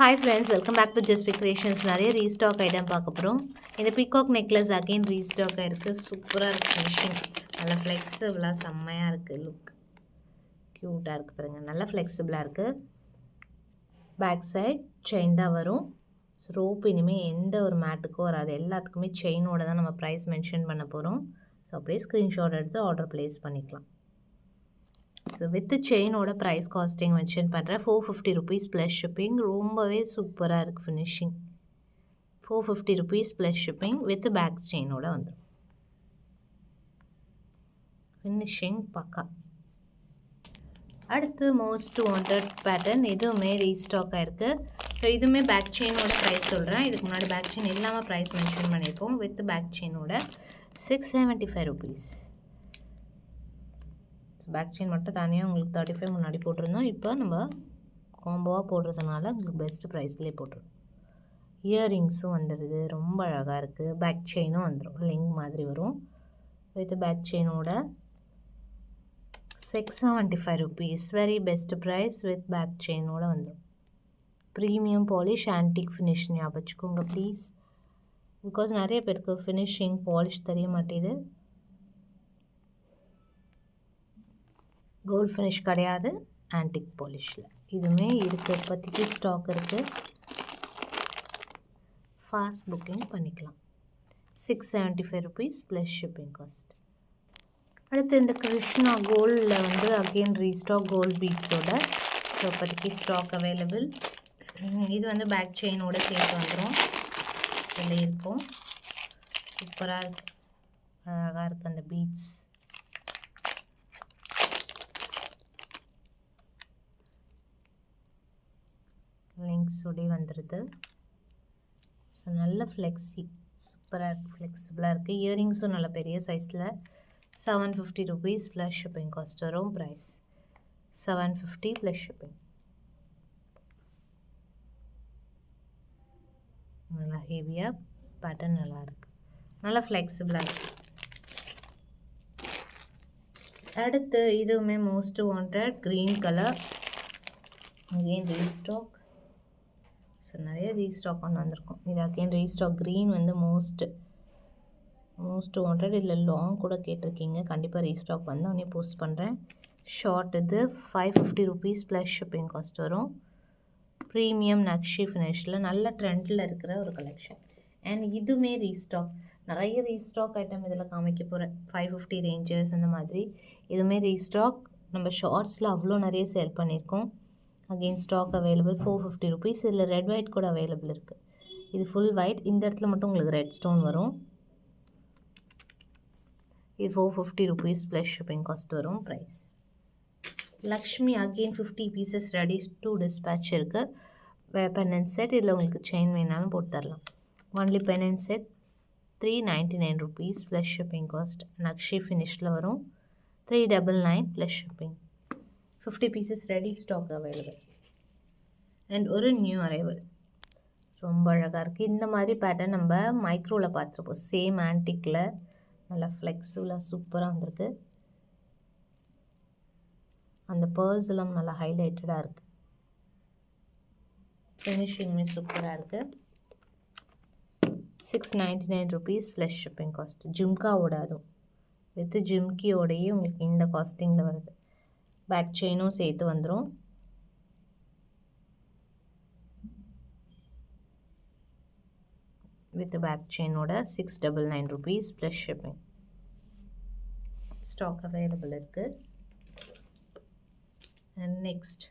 Hi friends, welcome back to Just Pick Creations. நிறைய restock item பார்க்க போகிறோம். இந்த பிகாக் நெக்லஸ் அகைன் ரீஸ்டாக் ஆயிருக்கு. சூப்பராக இருக்குது ஃபினிஷிங். நல்லா ஃப்ளெக்சிபிளாக செம்மையாக இருக்குது. லுக் க்யூட்டாக இருக்குது பாருங்கள். நல்லா ஃப்ளெக்சிபிளாக இருக்குது. பேக் சைட் செயின் தான் வரும். ரோப் இனிமேல் எந்த ஒரு மேட்டுக்கும் வராது. எல்லாத்துக்குமே செயினோட தான் நம்ம ப்ரைஸ் மென்ஷன் பண்ண போகிறோம். ஸோ அப்படியே ஸ்க்ரீன்ஷாட் எடுத்து ஆர்டர் ப்ளேஸ் பண்ணிக்கலாம். ஸோ வித் செயினோட ப்ரைஸ் காஸ்டிங் மென்ஷன் பண்ணுறேன். 450 rupees ப்ளஸ் ஷிப்பிங். ரொம்பவே சூப்பராக இருக்குது finishing. 450 rupees plus shipping with back செயினோட வந்துடும். ஃபினிஷிங் பக்கா. அடுத்து மோஸ்ட் வாண்டட் பேட்டர்ன், இதுவுமே ரீஸ்டாக் ஆயிருக்கு. ஸோ இதுவுமே பேக் செயினோட ப்ரைஸ் சொல்கிறேன். இதுக்கு முன்னாடி பேக் செயின் இல்லாமல் ப்ரைஸ் மென்ஷன் பண்ணியிருப்போம். வித் பேக் செயினோட 675 rupees. பேக் செயின் மட்டும் தனியாக உங்களுக்கு 35 முன்னாடி போட்டிருந்தோம். இப்போ நம்ம காம்போவாக போடுறதுனால உங்களுக்கு பெஸ்ட் ப்ரைஸ்லேயே போட்டுருவோம். இயரிங்ஸும் வந்துடுது. ரொம்ப அழகாக இருக்குது. பேக் செயினும் வந்துடும். லிங்க் மாதிரி வரும். வித் பேக் செயினோட 675 rupees. Very best price with back செயினோட வந்துடும். ப்ரீமியம் பாலிஷ் ஆன்டிக் ஃபினிஷ் ஞாபகம் வச்சுக்கோங்க ப்ளீஸ். பிகாஸ் நிறைய பேருக்கு ஃபினிஷிங் பாலிஷ் தெரிய மாட்டேது. கோல்ட் ஃபினிஷ் கிடையாது, ஆன்டிக் பாலிஷில். இதுவுமே இருக்குது. இப்போதைக்கு ஸ்டாக் இருக்குது. ஃபாஸ்ட் புக்கிங் பண்ணிக்கலாம். 675 rupees ப்ளஸ் ஷிப்பிங் காஸ்ட். அடுத்து இந்த கிருஷ்ணா கோல்டில் வந்து அகெயின் ரீஸ்டாக் கோல்ட் பீட்ஸோட. ஸோ இப்போதைக்கு ஸ்டாக் அவைலபிள். இது வந்து பேக் செயினோட சேர்த்து வந்துடும். இதில் இருக்கும். சூப்பராக இருக்குது. அழகாக இருக்குது அந்த பீட்ஸ். லிங்க்ஸோடே வந்துடுது. ஸோ நல்ல ஃப்ளெக்ஸி சூப்பராக இருக்குது. ஃப்ளெக்சிபிளாக இருக்குது. இயரிங்ஸும் நல்ல பெரிய சைஸில். 750 rupees ப்ளஸ் ஷிப்பிங் காஸ்ட் வரும். Price 750 plus shipping. நல்லா ஹெவியாக பேட்டர்ன் நல்லா இருக்குது. நல்லா ஃப்ளெக்சிபிளாக இருக்குது. அடுத்து இதுவுமே most wanted green colour again restock. So நிறைய ரீஸ்டாக் ஒன்று வந்திருக்கும். இது அகெயின் ரீஸ்டாக். க்ரீன் வந்து மோஸ்ட் வாண்டட். இதில் லாங் கூட கேட்டிருக்கீங்க. கண்டிப்பாக ரீஸ்டாக் வந்து உடனே போஸ்ட் பண்ணுறேன். ஷார்ட் இது 550 rupees ப்ளஸ் ஷிப்பிங் காஸ்ட் வரும். ப்ரீமியம் நக்ஷி ஃபினிஷில் நல்ல ட்ரெண்டில் இருக்கிற ஒரு கலெக்ஷன். அண்ட் இதுவுமே ரீஸ்டாக். நிறைய ரீஸ்டாக் ஐட்டம் இதில் காமிக்க போகிறேன். 550 ரேஞ்சஸ் இந்த மாதிரி. இதுவுமே ரீஸ்டாக். நம்ம ஷார்ட்ஸில் அவ்வளோ நிறைய சேல் பண்ணியிருக்கோம். Again stock available. 450 rupees. இதில் ரெட் ஒயிட் கூட அவைலபிள் இருக்குது. இது ஃபுல் ஒயிட். இந்த இடத்துல மட்டும் உங்களுக்கு ரெட் ஸ்டோன் வரும். இது 450 rupees ப்ளஸ் ஷிப்பிங் காஸ்ட் வரும். Price Lakshmi again 50 pieces ready to dispatch இருக்குது. Pendant set. இதில் உங்களுக்கு செயின் வேணாலும் போட்டு தரலாம். Only pendant set 399 rupees plus shipping cost. Nakshi ஃபினிஷில் வரும். 399 plus shipping. 50 pieces ready stock available. And ஒரு நியூ அரைவல். ரொம்ப அழகாக இருக்குது. இந்த மாதிரி பேட்டர்ன் நம்ம மைக்ரோவில் பார்த்துருப்போம். சேம் ஆன்டிக்கில் நல்லா ஃப்ளெக்சிபிளாக சூப்பராக வந்திருக்கு. அந்த பேர்ஸ் எல்லாம் நல்லா ஹைலைட்டடாக இருக்குது. ஃபினிஷிங்குமே சூப்பராக இருக்குது. 699 rupees ப்ளஸ் ஷிப்பிங் காஸ்ட். ஜிம்காவோட அதுவும் வித் ஜிம்கியோடையே உங்களுக்கு இந்த காஸ்டிங்கில் வருது. பேக் செயினும் சேர்த்து வந்துடும். வித் பேக் செயினோட 699 rupees plus shipping. Stock available இருக்குது. And next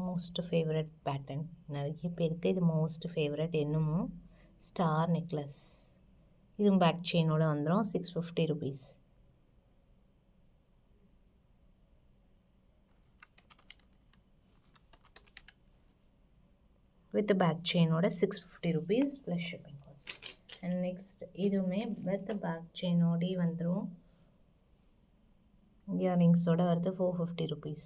most favourite pattern. நிறைய பேருக்கு இது மோஸ்ட் ஃபேவரட். என்னமோ ஸ்டார் நெக்லஸ். இதுவும் பேக் செயினோட வந்துடும். 650 rupees. வித் பேக் செயினோட 650 rupees plus shipping cost. And next இதுவுமே வித் பேக் செயினோடே வந்துடும். இயரிங்ஸோட வருது. 450 rupees.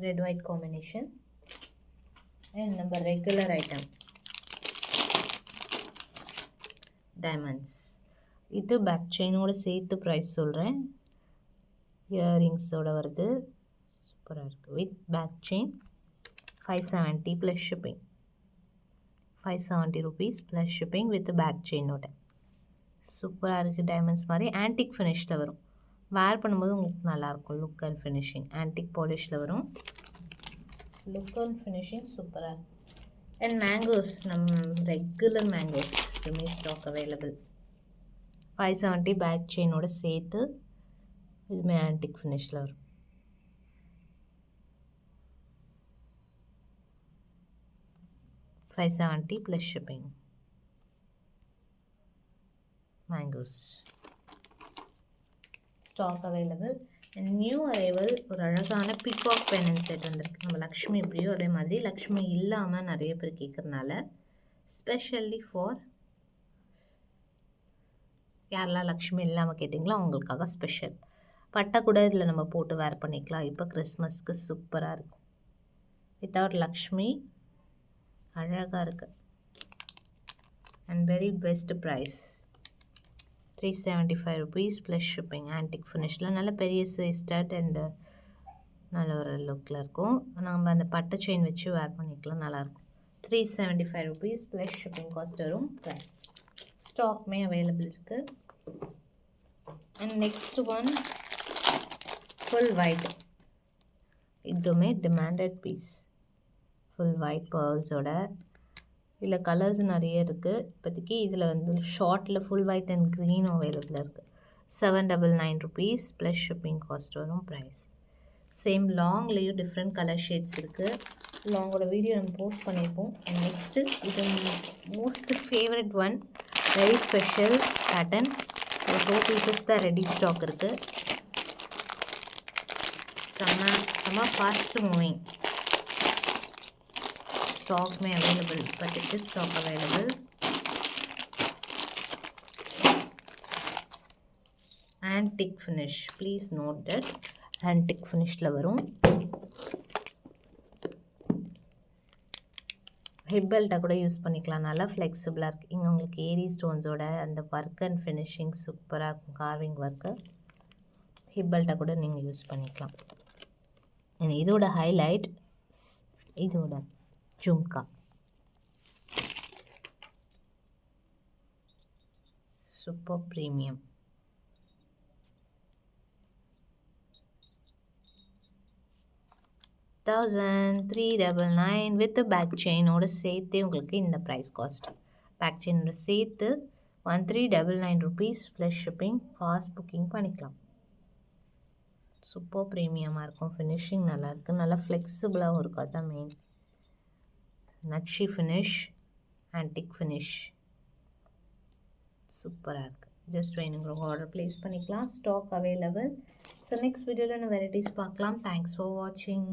Red white combination. And நம்ம ரெகுலர் ஐட்டம் டைமண்ட்ஸ். இது பேக் செயினோட சேர்த்து ப்ரைஸ் சொல்கிறேன். இயரிங்ஸோட வருது. சூப்பராக இருக்குது. With back chain 570 plus shipping. 570 rupees plus shipping with back செயினோட. சூப்பராக இருக்குது. டைமண்ட்ஸ் மாதிரி ஆன்டிக் ஃபினிஷில் வரும். வேர் பண்ணும்போது உங்களுக்கு நல்லாயிருக்கும். லுக் அண்ட் ஃபினிஷிங் ஆன்டிக் பாலிஷில் வரும். லுக் அண்ட் ஃபினிஷிங் சூப்பராக இருக்கும். அண்ட் மேங்கோஸ், நம்ம ரெகுலர் மேங்கோஸ் எப்பவுமே ஸ்டாக் அவைலபிள். 570 பேக் செயினோட சேர்த்து இதுவுமே ஆன்டிக் ஃபினிஷில் வரும். $570 plus shipping. Mangoes stock available. And new arrival ஒரு அழகான பிகாக் பெனன் செட் வந்திருக்கு. நம்ம லக்ஷ்மி எப்படியோ அதே மாதிரி லக்ஷ்மி இல்லாமல் நிறைய பேர் கேட்குறதுனால ஸ்பெஷல்லி ஃபார் யாரெல்லாம் லக்ஷ்மி இல்லாமல் கேட்டிங்களோ அவங்களுக்காக ஸ்பெஷல். பட்டை கூட இதில் நம்ம போட்டு வேர் பண்ணிக்கலாம். இப்போ கிறிஸ்மஸ்க்கு சூப்பராக இருக்கும். வித்தவுட் லக்ஷ்மி அழகாக இருக்குது. And very best price 375 rupees plus shipping. Antique ஃபினிஷில் நல்ல பெரிய ஸ்டட் அண்டு நல்ல ஒரு லுக்கில் இருக்கும். நம்ம அந்த பட்டை செயின் வச்சு வேர் பண்ணிக்கலாம், நல்லாயிருக்கும். 375 rupees ப்ளஸ் ஷிப்பிங் காஸ்ட் வரும். ப்ரைஸ் ஸ்டாக்மே அவைலபிள் இருக்குது. And next one full white. இதுவுமே டிமாண்டட் பீஸ். ஃபுல் ஒயிட் பேர்ல்ஸோட இதில் கலர்ஸ் நிறைய இருக்குது. இப்போதைக்கு இதில் வந்து ஷார்ட்டில் ஃபுல் ஒயிட் அண்ட் க்ரீனும் அவைலபிள் இருக்குது. 799 rupees ப்ளஸ் ஷிப்பிங் காஸ்ட் வரும். Price same. லாங்லேயும் டிஃப்ரெண்ட் கலர் ஷேட்ஸ் இருக்குது. லாங்கோட வீடியோ நம்ம போஸ்ட் பண்ணியிருப்போம். அண்ட் நெக்ஸ்ட்டு இது most favourite one, very special pattern. ஒரு 4 பீசஸ் தான் ரெடி ஸ்டாக் இருக்குது. செம்ம ஃபாஸ்ட் மூவிங். स्टॉक में अवेलेबल, இப்போதைக்கு stock available. Antique finish, please note that antique ஃபினிஷில் வரும். ஹிப் பெல்ட்டாக கூட யூஸ் பண்ணிக்கலாம். நல்லா ஃப்ளெக்சிபிளாக இருக்குது. இங்கே உங்களுக்கு ஏரி ஸ்டோன்ஸோட அந்த ஒர்க் அண்ட் ஃபினிஷிங் சூப்பராக இருக்கும். Carving work. ஹிப் பெல்ட்டாக கூட நீங்கள் யூஸ் பண்ணிக்கலாம். இதோட ஹைலைட் இதோட झुमका. Super premium. $1,399 வித் பேக் செயினோட சேர்த்து உங்களுக்கு இந்த ப்ரைஸ் காஸ்ட். பேக் செயினோட சேர்த்து 1,399 rupees plus shipping. Fast booking பண்ணிக்கலாம். சூப்பர் ப்ரீமியமாக இருக்கும். ஃபினிஷிங் நல்லாயிருக்கு. நல்லா ஃப்ளெக்சிபிளாகவும் இருக்கும். அதுதான் main. Nakshi finish, antique finish சூப்பராக இருக்குது. ஜஸ்ட் வேணுங்கிறவங்க ஆர்டர் ப்ளேஸ் பண்ணிக்கலாம். Stock available. ஸோ நெக்ஸ்ட் வீடியோவில் நான் வெரைட்டிஸ் பார்க்கலாம். தேங்க்ஸ் ஃபார் வாட்சிங்.